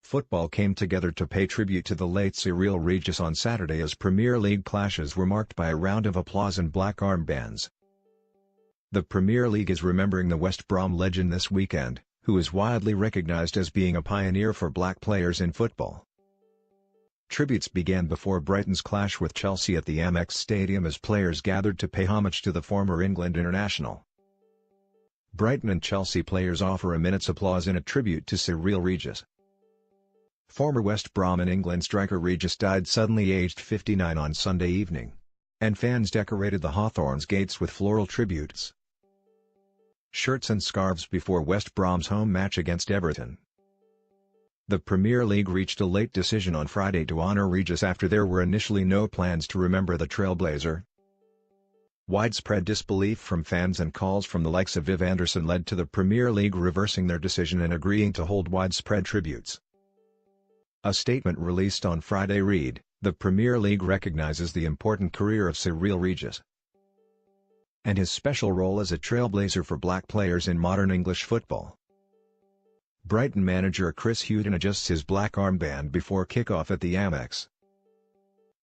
Football came together to pay tribute to the late Cyrille Regis on Saturday as Premier League clashes were marked by a round of applause and black armbands. The Premier League is remembering the West Brom legend this weekend, who is widely recognised as being a pioneer for black players in football. Tributes began before Brighton's clash with Chelsea at the Amex Stadium as players gathered to pay homage to the former England international. Brighton and Chelsea players offer a minute's applause in a tribute to Cyrille Regis. Former West Brom and England striker Regis died suddenly aged 59 on Sunday evening, and fans decorated the Hawthorns gates with floral tributes. Shirts and scarves before West Brom's home match against Everton. The Premier League reached a late decision on Friday to honour Regis after there were initially no plans to remember the trailblazer. Widespread disbelief from fans and calls from the likes of Viv Anderson led to the Premier League reversing their decision and agreeing to hold widespread tributes. A statement released on Friday read, "The Premier League recognises the important career of Cyrille Regis and his special role as a trailblazer for black players in modern English football." Brighton manager Chris Hughton adjusts his black armband before kick-off at the Amex.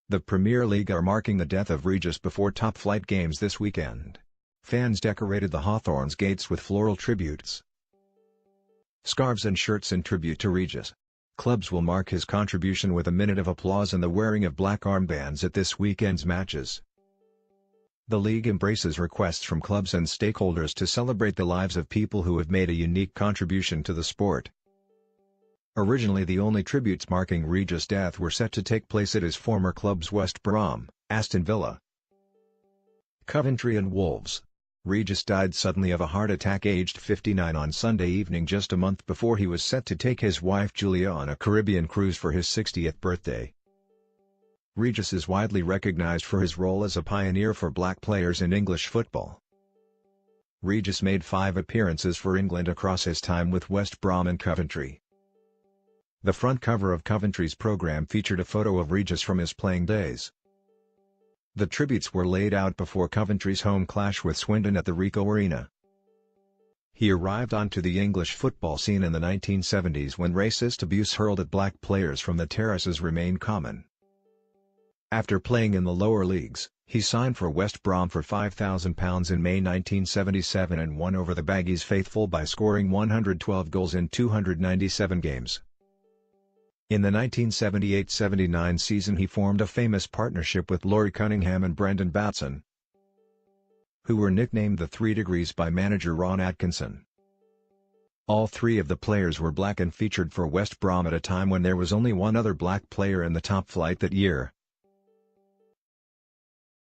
The Premier League are marking the death of Regis before top-flight games this weekend. Fans decorated the Hawthorns gates with floral tributes, scarves and shirts in tribute to Regis. Clubs will mark his contribution with a minute of applause and the wearing of black armbands at this weekend's matches. The league embraces requests from clubs and stakeholders to celebrate the lives of people who have made a unique contribution to the sport. Originally the only tributes marking Regis' death were set to take place at his former clubs West Brom, Aston Villa, Coventry and Wolves. Regis died suddenly of a heart attack aged 59 on Sunday evening, just a month before he was set to take his wife Julia on a Caribbean cruise for his 60th birthday. Regis is widely recognised for his role as a pioneer for black players in English football. Regis made 5 appearances for England across his time with West Brom and Coventry. The front cover of Coventry's programme featured a photo of Regis from his playing days. The tributes were laid out before Coventry's home clash with Swindon at the Ricoh Arena. He arrived onto the English football scene in the 1970s when racist abuse hurled at black players from the terraces remained common. After playing in the lower leagues, he signed for West Brom for £5,000 in May 1977 and won over the Baggies faithful by scoring 112 goals in 297 games. In the 1978-79 season he formed a famous partnership with Laurie Cunningham and Brendan Batson, who were nicknamed the 3 Degrees by manager Ron Atkinson. All 3 of the players were black and featured for West Brom at a time when there was only one other black player in the top flight that year.